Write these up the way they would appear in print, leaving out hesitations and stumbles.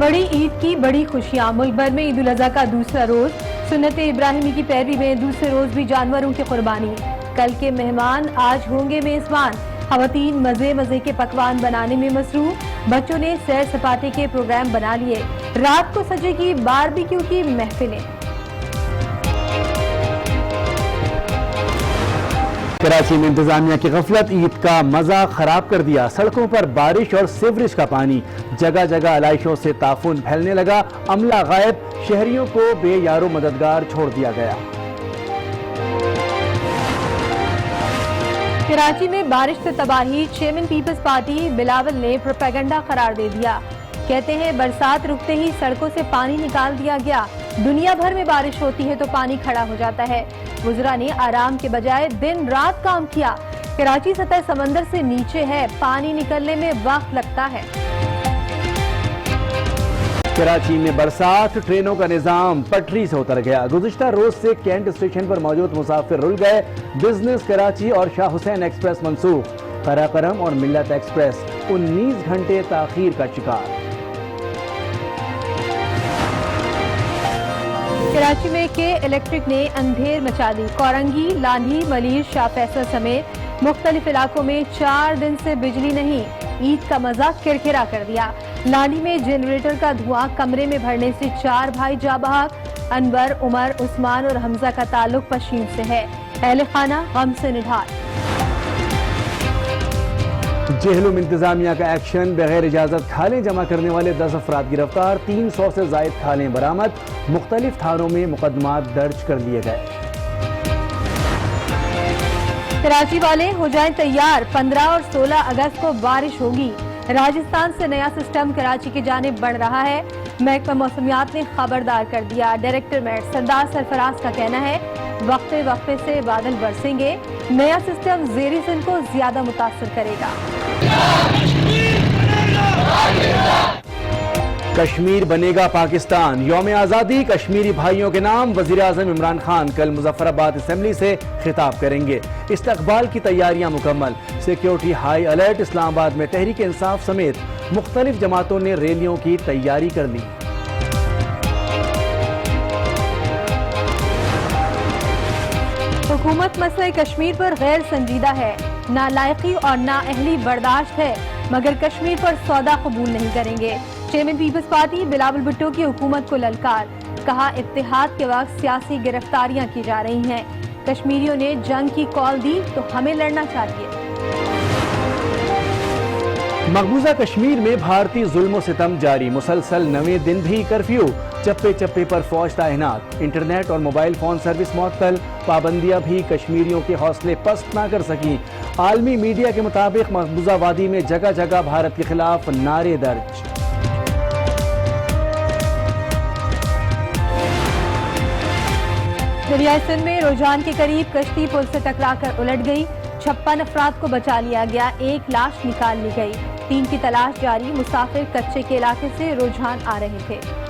बड़ी ईद की बड़ी खुशियां। मुल्क भर में ईद उल अजहा का दूसरा रोज सुन्नत इब्राहिमी की पैरवी में दूसरे रोज भी जानवरों की कुर्बानी। कल के मेहमान आज होंगे मेजबान। खवातीन मजे मजे के पकवान बनाने में मसरूफ। बच्चों ने सैर सपाटे के प्रोग्राम बना लिए। रात को सजेगी बारबेक्यू की महफिलें। कराची में इंतजामिया की गफलत ईद का मजा खराब कर दिया। सड़कों पर बारिश और सीवरेज का पानी, जगह जगह अलाइशों से ताफून फैलने लगा। अमला गायब, शहरियों को बेयारो मददगार छोड़ दिया गया। कराची में बारिश से तबाही, चेयरमैन पीपल्स पार्टी बिलावल ने प्रोपेगेंडा करार दे दिया। कहते हैं बरसात रुकते ही सड़कों से पानी निकाल दिया गया। दुनिया भर में बारिश होती है तो पानी खड़ा हो जाता है। वुज़रा ने आराम के बजाय दिन रात काम किया। कराची सतह समंदर से नीचे है, पानी निकलने में वक्त लगता है। कराची में बरसात, ट्रेनों का निजाम पटरी से उतर गया। गुज़िश्ता रोज से कैंट स्टेशन पर मौजूद मुसाफिर रुल गए। बिजनेस कराची और शाह हुसैन एक्सप्रेस मंसूख। कराकरम और मिल्लत एक्सप्रेस 19 घंटे ताखीर का शिकार। कराची में के इलेक्ट्रिक ने अंधेर मचा दी। कोरंगी, लांधी, मलीर, शाह फैसल समेत मुख्तलिफ इलाकों में 4 दिन से बिजली नहीं। ईद का मजा किरकिरा कर दिया। लांधी में जनरेटर का धुआं कमरे में भरने से 4 भाई जा बहक। अनवर, उमर, उस्मान और हमजा का ताल्लुक पशीन से है। अहले खाना गम से निढाल। जेहलुम इंतजामिया का एक्शन, बगैर इजाजत खालें जमा करने वाले 10 अफराद गिरफ्तार। 300 से जायद खालें बरामद। मुख्तलिफ थानों में मुकदमात दर्ज कर लिए गए। कराची वाले हो जाएं तैयार, 15 और 16 अगस्त को बारिश होगी। राजस्थान से नया सिस्टम कराची की जानिब बढ़ रहा है। महकमा मौसमियात ने खबरदार कर दिया। डायरेक्टर मेट सरदार सरफराज का कहना है वक्फे वक्फे से बादल बरसेंगे। नया सिस्टम ज़ेरी सिंध को ज्यादा मुतासर करेगा। कश्मीर बनेगा पाकिस्तान, यौम आज़ादी कश्मीरी भाइयों के नाम। वज़ीर आज़म इमरान खान कल मुज़फ्फराबाद असेंबली से खिताब करेंगे। इस्तकबाल की तैयारियां मुकम्मल। Security high alert. इस्लामाबाद में तहरीक इंसाफ समेत मुख्तलिफ जमातों ने रैलियों की तैयारी कर ली। हुकूमत मसले कश्मीर पर गैर संजीदा है। नालायकी और नाअहली बर्दाश्त है, मगर कश्मीर पर सौदा कबूल नहीं करेंगे। चेयरमैन पीपल्स पार्टी बिलावल भुट्टो की हुकूमत को ललकार। कहा इत्तेहाद के वक्त सियासी गिरफ्तारियां की जा रही हैं। कश्मीरियों ने जंग की कॉल दी तो हमें लड़ना चाहिए। मकबूजा कश्मीर में भारतीय जुल्म सितम जारी। मुसलसल 9वें दिन भी कर्फ्यू। चप्पे चप्पे पर फौज तैनात। इंटरनेट और मोबाइल फोन सर्विस मुअत्तल। पाबंदियां भी कश्मीरियों के हौसले पस्त ना कर सकी। आलमी मीडिया के मुताबिक मकबूजा वादी में जगह जगह भारत के खिलाफ नारे दर्ज। दरियाई सिंध में रुझान के करीब कश्ती पुल से टकराकर उलट गई। 56 अफराद को बचा लिया गया। 1 लाश निकाल ली गई। 3 की तलाश जारी। मुसाफिर कच्चे के इलाके से रुझान आ रहे थे।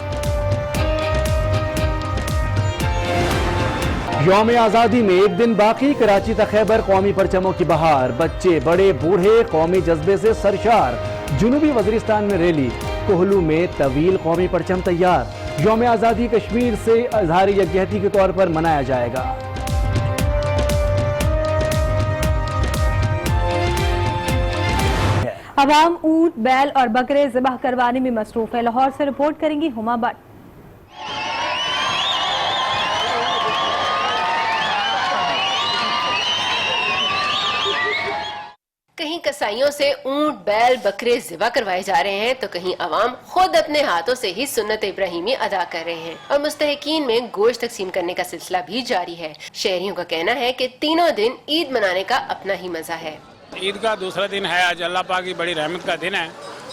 यौम आज़ादी में 1 दिन बाकी। कराची तक खैबर कौमी परचमों की बहार। बच्चे बड़े बूढ़े कौमी जज्बे से सरशार। जुनूबी वज़ीरिस्तान में रैली। कोहलू में तवील कौमी परचम तैयार। यौम आज़ादी कश्मीर से इज़हार यकजहती के तौर पर मनाया जाएगा। अवाम ऊंट, बैल और बकरे ज़िबह करवाने में मसरूफ है। लाहौर से रिपोर्ट करेंगी हुमा भट्ट। कहीं कसाईयों से ऊंट, बैल, बकरे ज़िबा करवाए जा रहे हैं तो कहीं अवाम खुद अपने हाथों से ही सुन्नत इब्राहिमी अदा कर रहे हैं और मुस्तहिकीन में गोश्त तकसीम करने का सिलसिला भी जारी है। शहरियों का कहना है कि तीनों दिन ईद मनाने का अपना ही मजा है। ईद का दूसरा दिन है आज। अल्लाह पाक की बड़ी रहमत का दिन है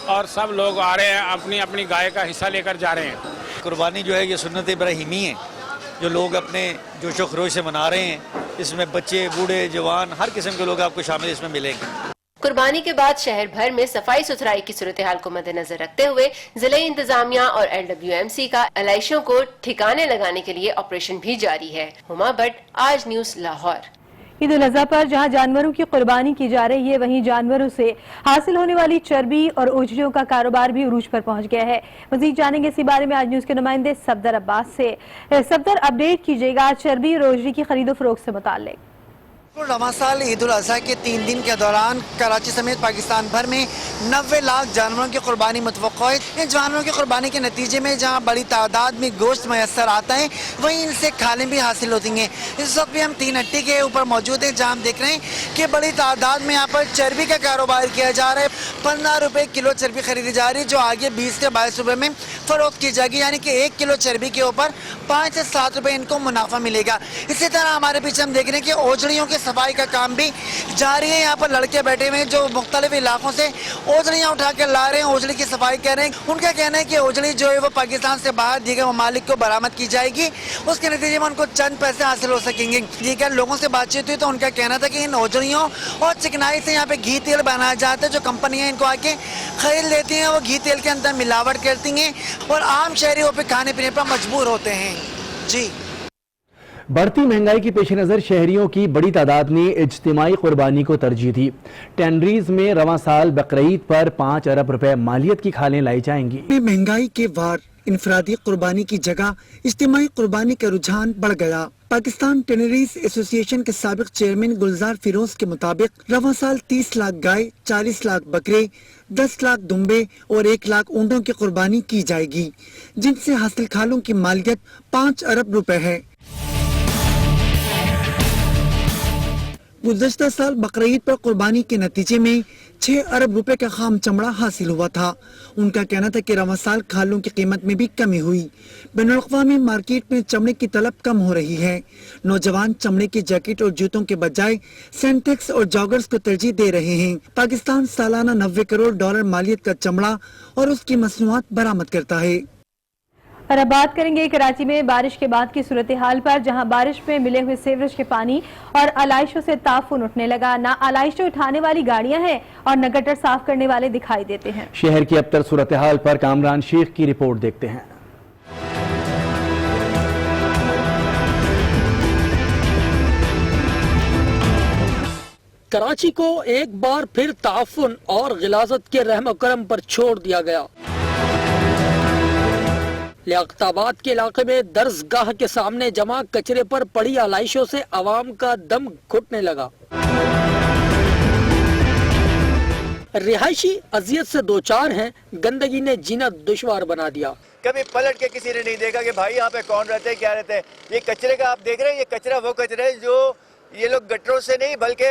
और सब लोग आ रहे हैं, अपनी अपनी गाय का हिस्सा लेकर जा रहे हैं। कुर्बानी जो है ये सुन्नत इब्राहिमी है जो लोग अपने जोशो खरोश से मना रहे हैं। इसमें बच्चे, बूढ़े, जवान, हर किस्म के लोग आपको शामिल इसमें मिलेंगे। कुर्बानी के बाद शहर भर में सफाई सुथराई की सूरत हाल को मद्देनजर रखते हुए जिले इंतजामिया और LWMC का अलाइशों को ठिकाने लगाने के लिए ऑपरेशन भी जारी है। हुमा भट्ट, आज न्यूज़, लाहौर। ईद उल अजहा पर जहां जानवरों की कुर्बानी की जा रही है, वहीं जानवरों से हासिल होने वाली चर्बी और ओजड़ियों का कारोबार भी उरूज पर पहुंच गया है। मजीद जानेंगे इसी बारे में आज न्यूज के नुमाइंदे सफदर अब्बास से। सफदर, अपडेट कीजिएगा चर्बी और ओजड़ी की खरीदो फरोख्त से मुताल्लिक। रवां साल ईद उल अजहा के 3 दिन के दौरान कराची समेत पाकिस्तान भर में 90 लाख जानवरों की कुर्बानी मुतवक्को है। इन जानवरों की कुर्बानी के नतीजे में जहां बड़ी तादाद में गोश्त मैसर आता है, वहीं इनसे खालें भी हासिल होती हैं। इस वक्त भी हम 3 हट्टी के ऊपर मौजूद हैं, जहां हम देख रहे हैं कि बड़ी तादाद में यहाँ पर चर्बी का कारोबार किया जा रहा है। 15 रुपये किलो चर्बी खरीदी जा रही है, जो आगे 20 से 22 रुपये में फरोख्त की जाएगी, यानी कि 1 किलो चर्बी के ऊपर 5 से 7 रुपये इनको मुनाफा मिलेगा। इसी तरह हमारे पीछे हम देख रहे हैं कि ओजड़ियों की सफाई का काम भी जारी है। यहाँ पर लड़के बैठे हुए हैं जो मुख्तलिफ इलाकों से ओजड़ियाँ उठा कर ला रहे हैं, ओजड़ी की सफाई कर रहे हैं। उनका कहना है कि ओजड़ी जो है वो पाकिस्तान से बाहर दीगर ममालिक को बरामद की जाएगी, उसके नतीजे में उनको चंद पैसे हासिल हो सकेंगे। दीगर लोगों से बातचीत हुई तो उनका कहना था कि इन ओजड़ियों और चिकनाई से यहाँ पे घी तेल बनाया जाता है, जो कंपनियाँ इनको आके खरीद लेती हैं, वो घी तेल के अंदर मिलावट करती हैं और आम शहरी वो पे खाने पीने पर मजबूर होते हैं। जी, बढ़ती महंगाई की पेश नज़र शहरियों की बड़ी तादाद ने इज्तिमाई कुर्बानी को तरजीह दी। टेंडरीज में रवां साल बकरीद पर 5 अरब रुपए मालियत की खालें लाई जाएंगी। महंगाई के वार इनफरादी कुर्बानी की जगह इज्तिमाई कुर्बानी का रुझान बढ़ गया। पाकिस्तान टेनरीज एसोसिएशन के साबिक चेयरमैन गुलजार फिरोज के मुताबिक रवां साल 30 लाख गाय, 40 लाख बकरे, 10 लाख दुम्बे और 1 लाख ऊँटों की कुर्बानी की जाएगी, जिनसे हासिल खालों की मालियत 5 अरब रुपए है। गुज़श्ता साल बकरीद पर कुर्बानी के नतीजे में 6 अरब रुपए का खाम चमड़ा हासिल हुआ था। उनका कहना था कि रवां साल खालों की कीमत में भी कमी हुई। बैनुल-अक़वामी मार्केट में चमड़े की तलब कम हो रही है। नौजवान चमड़े की जैकेट और जूतों के बजाय सेंटेक्स और जॉगर्स को तरजीह दे रहे हैं। पाकिस्तान सालाना 90 करोड़ डॉलर मालियत का चमड़ा और उसकी मसनूआत बरामद करता है। और अब बात करेंगे कराची में बारिश के बाद की सूरत हाल पर, जहां बारिश में मिले हुए सीवरेज के पानी और आलाइशों से ताफुन उठने लगा। ना आलाइशें उठाने वाली गाड़ियां हैं और न गटर साफ करने वाले दिखाई देते हैं। शहर की अबतर सूरत हाल पर कामरान शेख की रिपोर्ट देखते हैं। कराची को एक बार फिर ताफुन और गिलाजत के रहम करम पर छोड़ दिया गया। लियाकताबाद के इलाके में दर्जगाह के सामने जमा कचरे पर पड़ी आलाइशों से आवाम का दम घुटने लगा। रिहायशी अजियत से दो चार हैं, गंदगी ने जीना दुश्वार बना दिया। कभी पलट के किसी ने नहीं देखा कि भाई यहाँ पे कौन रहते हैं, क्या रहते हैं। ये कचरे का आप देख रहे हैं, ये कचरा वो कचरा है जो ये लोग गटरों से नहीं बल्कि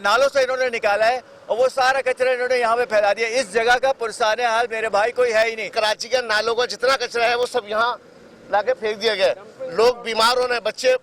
नालों से इन्होंने निकाला है और वो सारा कचरा इन्होंने यहाँ पे फैला दिया। इस जगह का पुरसाने हाल मेरे भाई कोई है ही नहीं। कराची के नालों का जितना कचरा है वो सब यहाँ लाके फेंक दिया गया। लोग बीमार हो रहे हैं, बच्चे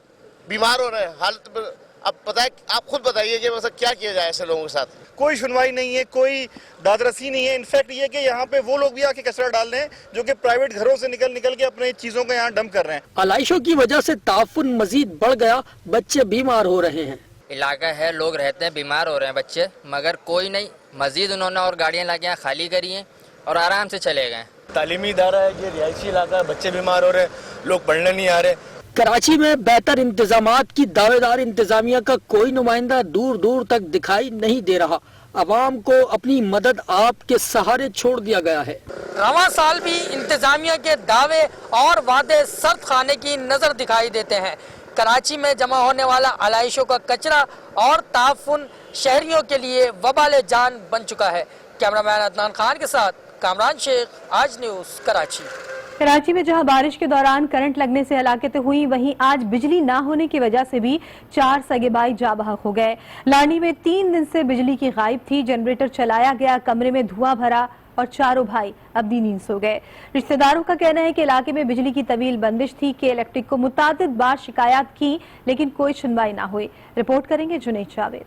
बीमार हो रहे हैं। हालत अब पता है, आप खुद बताइए कि मतलब क्या किया जाए ऐसे लोगों के साथ। कोई सुनवाई नहीं है, कोई दादरसी नहीं है। इनफैक्ट ये कि यहाँ पे वो लोग भी आके कचरा डाल रहे हैं जो कि प्राइवेट घरों से निकल के अपने चीजों को यहाँ डंप कर रहे हैं। आलाइशों की वजह से ताफुन मजीद बढ़ गया, बच्चे बीमार हो रहे हैं। इलाका है, लोग रहते हैं, बीमार हो रहे हैं बच्चे, मगर कोई नहीं। मजीद उन्होंने और गाड़ियाँ लाके यहाँ खाली करी हैं और आराम से चले गए। तालीमी इदारा है, ये रिहायशी इलाका है, बच्चे बीमार हो रहे हैं, लोग पढ़ने नहीं आ रहे। कराची में बेहतर इंतजामात की दावेदार इंतजामिया का कोई नुमाइंदा दूर दूर तक दिखाई नहीं दे रहा। अवाम को अपनी मदद आपके सहारे छोड़ दिया गया है। रवां साल भी इंतजामिया के दावे और वादे सर्द खाने की नजर दिखाई देते हैं। कराची में जमा होने वाला आलाइशों का कचरा और ताफुन शहरियों के लिए वबाल जान बन चुका है। कैमरामैन अदनान खान के साथ कामरान शेख, आज न्यूज कराची। कराची में जहां बारिश के दौरान करंट लगने से हलाकतें हुई, वहीं आज बिजली ना होने की वजह से भी 4 सगे भाई जाँ बहक हो गए। लानी में 3 दिन से बिजली की गायब थी, जनरेटर चलाया गया, कमरे में धुआं भरा और चारों भाई अब्दी नींद सो गए। रिश्तेदारों का कहना है कि इलाके में बिजली की तवील बंदिश थी कि इलेक्ट्रिक को मुतादिद बार शिकायत की, लेकिन कोई सुनवाई ना हुई। रिपोर्ट करेंगे जुनैद जावेद।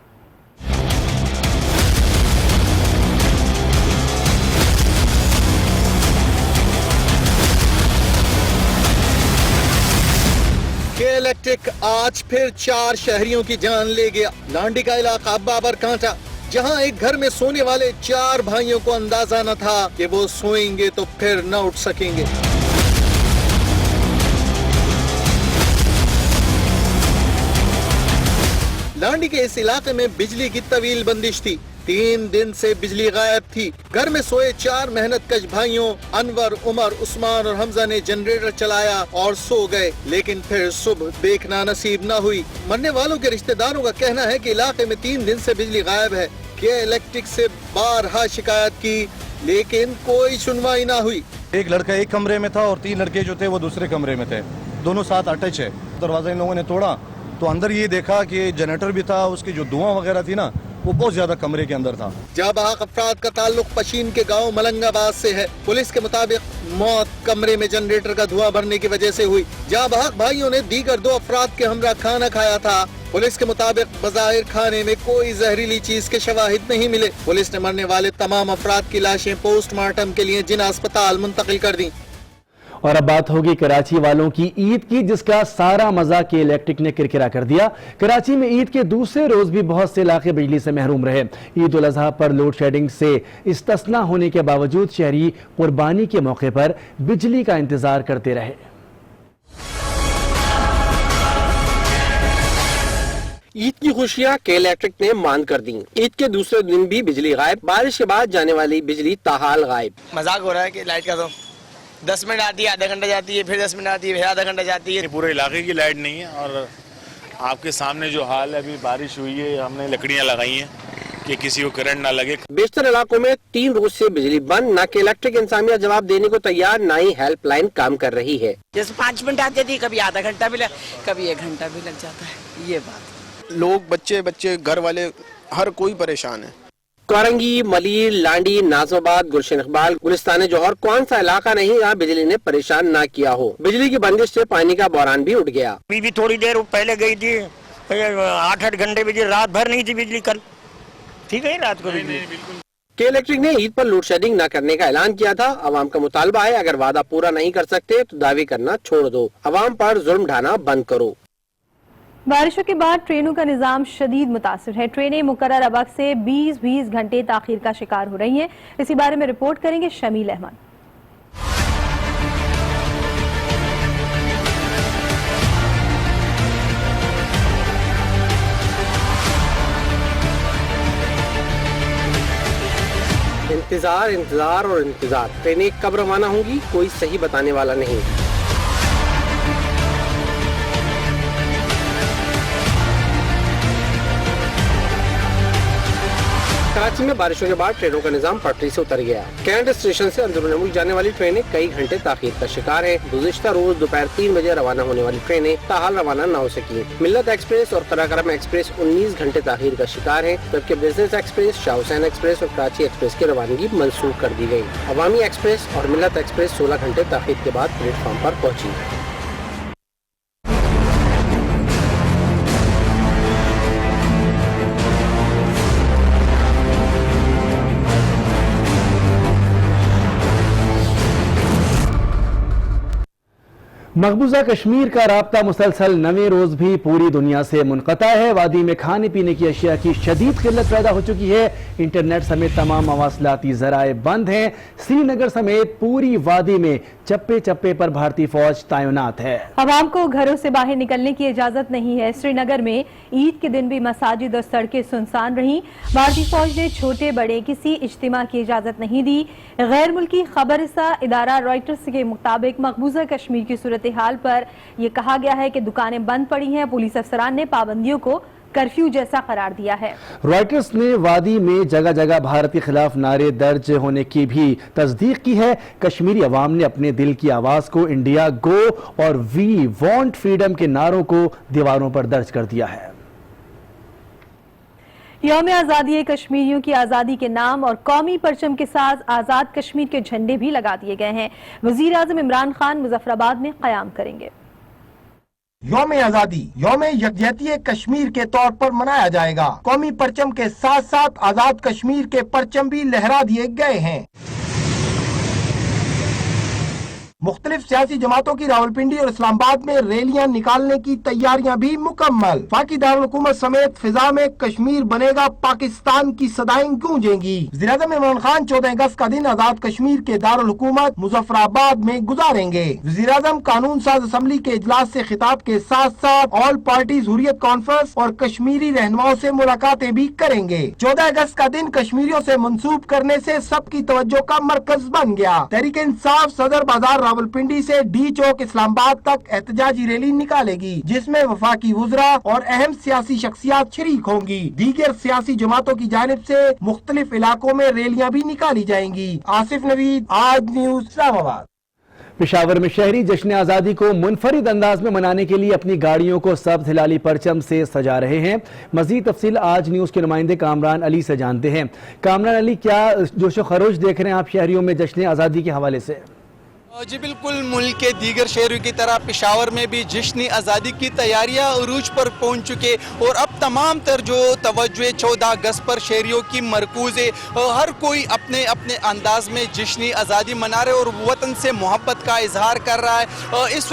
के इलेक्ट्रिक आज फिर 4 शहरियों की जान ले गया। लांडी का इलाका बाबर कांटा, जहां एक घर में सोने वाले 4 भाइयों को अंदाजा न था कि वो सोएंगे तो फिर न उठ सकेंगे। लांडी के इस इलाके में बिजली की तवील बंदिश थी। 3 दिन से बिजली गायब थी। घर में सोए 4 मेहनतकश भाइयों अनवर, उमर, उस्मान और हमजा ने जनरेटर चलाया और सो गए, लेकिन फिर सुबह देखना नसीब न हुई। मरने वालों के रिश्तेदारों का कहना है कि इलाके में 3 दिन से बिजली गायब है। के इलेक्ट्रिक से बारहा शिकायत की, लेकिन कोई सुनवाई न हुई। एक लड़का एक कमरे में था और 3 लड़के जो थे वो दूसरे कमरे में थे, दोनों साथ अटैच है। दरवाजा इन लोगों ने तोड़ा तो अंदर ये देखा कि जनरेटर भी था, उसकी जो धुआं वगैरह थी ना वो बहुत ज्यादा कमरे के अंदर था। जाबाक अफराद का ताल्लुक पशीन के गांव मलंगाबाद से है। पुलिस के मुताबिक मौत कमरे में जनरेटर का धुआं भरने की वजह से हुई। जाबाक भाइयों ने दीगर 2 अफराद के हमरा खाना खाया था। पुलिस के मुताबिक बज़ाहिर खाने में कोई जहरीली चीज के शवाहिद नहीं मिले। पुलिस ने मरने वाले तमाम अफराद की लाशें पोस्टमार्टम के लिए जिना अस्पताल मुंतकिल कर दी। और अब बात होगी कराची वालों की ईद की, जिसका सारा मजा के इलेक्ट्रिक ने किरकिरा कर दिया। कराची में ईद के दूसरे रोज भी बहुत से इलाके बिजली से महरूम रहे। ईद उल अजहा पर लोड शेडिंग से इस्तिस्ना होने के बावजूद शहरी कुर्बानी के मौके पर बिजली का इंतजार करते रहे। ईद की खुशियां के इलेक्ट्रिक ने मान कर दी। ईद के दूसरे दिन भी बिजली गायब, बारिश के बाद जाने वाली बिजली ताहाल गायब। मजाक हो रहा है कि लाइट का तो 10 मिनट आती है, आधा घंटा जाती है, फिर 10 मिनट आती है, फिर आधा घंटा जाती है। पूरे इलाके की लाइट नहीं है और आपके सामने जो हाल है, अभी बारिश हुई है, हमने लकड़ियां लगाई हैं कि किसी को करंट ना लगे। बेशतर इलाकों में 3 रोज से बिजली बंद। न के इलेक्ट्रिक इंतजामिया जवाब देने को तैयार, न ही हेल्पलाइन काम कर रही है। जैसे 5 मिनट आती थी, कभी आधा घंटा भी कभी 1 घंटा भी लग जाता है। ये बात लोग बच्चे घर वाले हर कोई परेशान है। कोरंगी, मलीर, लांडी, नाजोबाद, गुलशन इकबाल, गुलिस्तान जौहर, कौन सा इलाका नहीं जहाँ बिजली ने परेशान ना किया हो। बिजली की बंदिश से पानी का बहरान भी उठ गया। अभी भी थोड़ी देर पहले गई थी, 8-8 घंटे बिजली, रात भर नहीं थी बिजली। कल ठीक है, रात को बिजली। के इलेक्ट्रिक ने ईद पर लोड शेडिंग न करने का ऐलान किया था। अवाम का मुतालबा है, अगर वादा पूरा नहीं कर सकते तो दावे करना छोड़ दो, अवाम पर जुल्म ढाना बंद करो। बारिशों के बाद ट्रेनों का निजाम शदीद मुतासिर है। ट्रेनें मुकर्रर वक्त से 20-20 घंटे ताखीर का शिकार हो रही हैं। इसी बारे में रिपोर्ट करेंगे शमील अहमद। इंतजार, इंतजार और इंतजार। ट्रेनें कब रवाना होंगी कोई सही बताने वाला नहीं। कराची में बारिशों के बाद ट्रेनों का निजाम पटरी से उतर गया। कैंट स्टेशन से अंदरूनी मुल्क जाने वाली ट्रेनें कई घंटे ताखीर का शिकार है। गुज़िश्ता रोज दोपहर 3 बजे रवाना होने वाली ट्रेनें ताहाल रवाना न हो सकी। मिल्लत एक्सप्रेस और कराकरम एक्सप्रेस 19 घंटे ताखीर का शिकार है, जबकि business express, Shah Hussain express और कराची एक्सप्रेस की रवानगी मंसूख कर दी गयी। अवामी एक्सप्रेस और मिल्लत एक्सप्रेस 16 घंटे ताखीर के बाद प्लेटफॉर्म पर पहुँची। मकबूजा कश्मीर का राब्ता मुसलसल नवे रोज भी पूरी दुनिया से मुनक़ता है। वादी में खाने पीने की अशिया की शदीद किल्लत पैदा हो चुकी है। इंटरनेट समेत तमाम मवासलाती ज़राए बंद हैं। श्रीनगर समेत पूरी वादी में चप्पे चप्पे पर भारतीय फौज तैनात है। अवाम को घरों से बाहर निकलने की इजाजत नहीं है। श्रीनगर में ईद के दिन भी मसाजिद और सड़कें सुनसान रहीं। भारतीय फौज ने छोटे बड़े किसी इज्तिमा की इजाजत नहीं दी। गैर मुल्की खबरसा इदारा रॉयटर्स के मुताबिक मकबूजा कश्मीर की सूरत हाल पर यह कहा गया है कि दुकानें बंद पड़ी हैं। पुलिस अफसरान ने पाबंदियों को कर्फ्यू जैसा करार दिया है। रॉयटर्स ने वादी में जगह जगह भारत के खिलाफ नारे दर्ज होने की भी तस्दीक की है। कश्मीरी अवाम ने अपने दिल की आवाज को इंडिया गो और वी वांट फ्रीडम के नारों को दीवारों पर दर्ज कर दिया है। यौम आज़ादी कश्मीरियों की आज़ादी के नाम और कौमी परचम के साथ आज़ाद कश्मीर के झंडे भी लगा दिए गए हैं। वज़ीर आज़म इमरान खान मुजफ्फराबाद में क़याम करेंगे। यौम आज़ादी यौम यकजहती कश्मीर के तौर पर मनाया जाएगा। कौमी परचम के साथ साथ आज़ाद कश्मीर के परचम भी लहरा दिए गए हैं। मुख्तलिफ सियासी जमातों की रावलपिंडी और इस्लामाबाद में रैलियां निकालने की तैयारियां भी मुकम्मल। पाकि दारुल हुकूमत समेत फिजा में कश्मीर बनेगा पाकिस्तान की सदाएं गूंजेंगी। वज़ीर-ए-आज़म इमरान खान 14 अगस्त का दिन आजाद कश्मीर के दारुल हुकूमत मुजफ्फराबाद में गुजारेंगे। वज़ीर-ए-आज़म कानून साज असम्बली के इजलास से खिताब के साथ साथ ऑल पार्टीज हुर्रियत कॉन्फ्रेंस और कश्मीरी रहनुमाओं से मुलाकातें भी करेंगे। 14 अगस्त का दिन कश्मीरियों से मंसूब करने से सबकी तवज्जो का मरकज बन गया। तहरीक इंसाफ सदर बाजार रावलपिंडी से डी चौक इस्लामाबाद तक एहतजाजी रैली निकालेगी, जिसमें वफाकी वुज़रा और अहम सियासी शख्सियात शरीक होंगी। दीगर सियासी जमातों की जानिब से मुख्तलिफ इलाकों में रैलियां भी निकाली जाएंगी। आसिफ नवीद, आज न्यूज, इस्लामाबाद। पेशावर में शहरी जश्न आज़ादी को मुनफरिद अंदाज में मनाने के लिए अपनी गाड़ियों को सब्ज हिलाली परचम से सजा रहे हैं। मजीद तफसील आज न्यूज़ के नुमाइंदे कामरान अली से जानते हैं। कामरान अली, क्या जोशो खरोश देख रहे हैं आप शहरियों में जश्न आज़ादी के हवाले से? जी बिल्कुल, मुल्क के दीगर शहरों की तरह पेशावर में भी जश्न आज़ादी की तैयारियां उरूज पर पहुंच चुके और अब तमाम तर जो तवज्जो 14 अगस्त पर शहरियों की मरकूज़ है। हर कोई अपने अपने अंदाज में जश्न आज़ादी मना रहे और वतन से मोहब्बत का इजहार कर रहा है। इस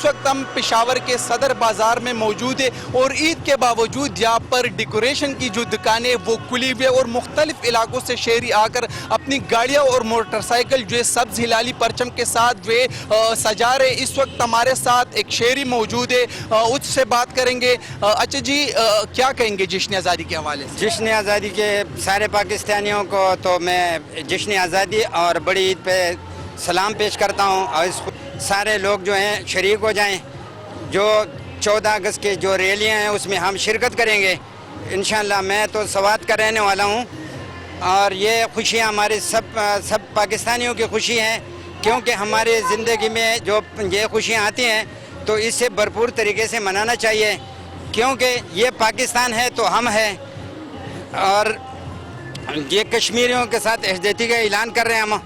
वक्त हम पेशावर के सदर बाज़ार में मौजूद है और ईद के बावजूद यहाँ पर डेकोरेशन की जो दुकानें वो खुली हुई है और मुख्तलिफ इलाकों से शहरी आकर अपनी गाड़ियाँ और मोटरसाइकिल जो है सब्ज हिलाली परचम के साथ वे सजा रहे। इस वक्त हमारे साथ एक शहरी मौजूद है, उससे बात करेंगे। अच्छा जी, क्या कहेंगे जश्न आज़ादी के हवाले से? जश्न आज़ादी के सारे पाकिस्तानियों को तो मैं जश्न आज़ादी और बड़ी ईद पे सलाम पेश करता हूँ और इस सारे लोग जो हैं शरीक हो जाएं। जो 14 अगस्त के जो रैलियाँ हैं उसमें हम शिरकत करेंगे इंशाअल्लाह। मैं तो सवात का रहने वाला हूँ और ये खुशियाँ हमारे सब पाकिस्तानियों की खुशी हैं, क्योंकि हमारे ज़िंदगी में जो ये खुशियाँ आती हैं तो इससे भरपूर तरीके से मनाना चाहिए, क्योंकि ये पाकिस्तान है तो हम हैं और ये कश्मीरियों के साथ यकजहती का ऐलान कर रहे हैं हम।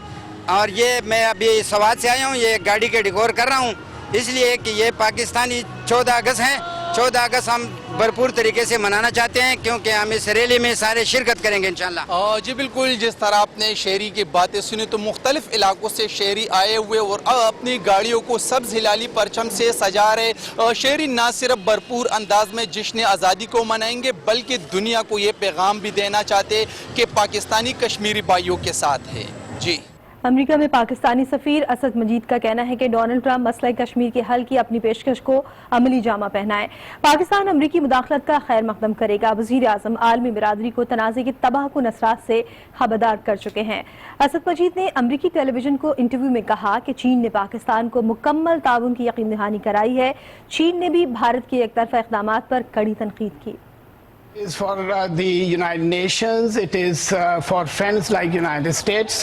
और ये मैं अभी सवात से आया हूँ, ये गाड़ी के डेकोर कर रहा हूँ इसलिए कि ये पाकिस्तानी 14 अगस्त है। 14 अगस्त हम भरपूर तरीके से मनाना चाहते हैं, क्योंकि हम इस रैली में सारे शिरकत करेंगे इंशाल्लाह। जी बिल्कुल, जिस तरह आपने शहरी की बातें सुनी तो मुख्तलिफ इलाकों से शहरी आए हुए और अपनी गाड़ियों को सब्ज हिलाली परचम से सजा रहे। शहरी न सिर्फ भरपूर अंदाज में जश्न आज़ादी को मनाएंगे बल्कि दुनिया को ये पैगाम भी देना चाहते कि पाकिस्तानी कश्मीरी भाइयों के साथ है। जी, अमेरिका में पाकिस्तानी सफ़ीर असद मजीद का कहना है कि डोनाल्ड ट्रंप मसला कश्मीर के हल की अपनी पेशकश को अमली जामा पहनाए। पाकिस्तान अमरीकी मुदाखलत का खैर मकदम करेगा। वज़ीर आज़म आलमी बिरादरी को तनाज़े के तबाहकुन असरात से खबरदार कर चुके हैं। असद मजीद ने अमरीकी टेलीविजन को इंटरव्यू में कहा कि चीन ने पाकिस्तान को मुकम्मल ताउन की यकीन दहानी कराई है। चीन ने भी भारत के एकतरफा इक़दामात पर कड़ी तनकीद की। It is for the United Nations, it is for friends like United States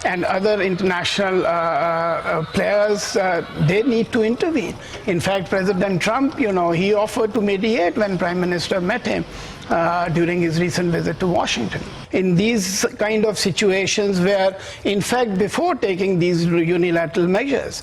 and other international players. They need to intervene. In fact, President Trump, he offered to mediate when Prime Minister met him during his recent visit to Washington. In these kind of situations where, in fact, before taking these unilateral measures,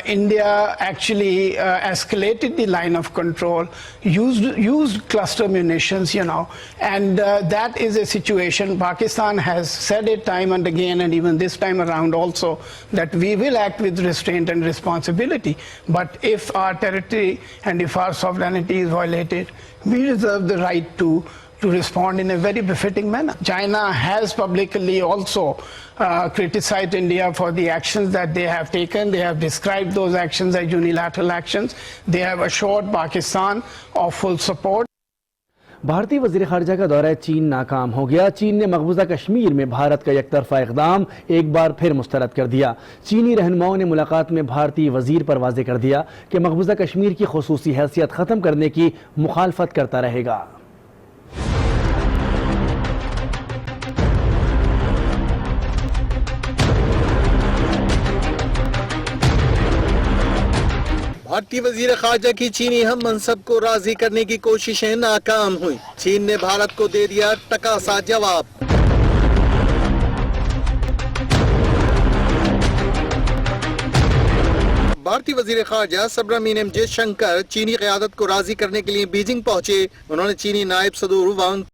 India actually escalated the line of control, used cluster munitions, and that is a situation. Pakistan has said it time and again, and even this time around also, that we will act with restraint and responsibility. But if our territory and if our sovereignty is violated, we reserve the right to respond in a very befitting manner. China has publicly also criticized India for the actions that they have taken. They have described those actions as unilateral actions. They have assured Pakistan of full support. भारतीय वज़ीर ख़ारजा का दौरा चीन नाकाम हो गया। चीन ने मकबूजा कश्मीर में भारत का एकतरफा इक़दाम एक बार फिर मुस्तरद कर दिया। चीनी रहनुमाओं ने मुलाकात में भारतीय वज़ीर पर वाज़ेह कर दिया कि मकबूजा कश्मीर की ख़ुसूसी हैसियत ख़त्म करने की मुखालफत करता रहेगा। भारतीय वजीर खारजा की चीनी हम मनसब को राजी करने की कोशिशें नाकाम हुई। चीन ने भारत को दे दिया टकासा जवाब। भारतीय वजीर खारजा सुब्रमण्यम जयशंकर चीनी क़यादत को राजी करने के लिए बीजिंग पहुंचे। उन्होंने चीनी नायब सदर वांग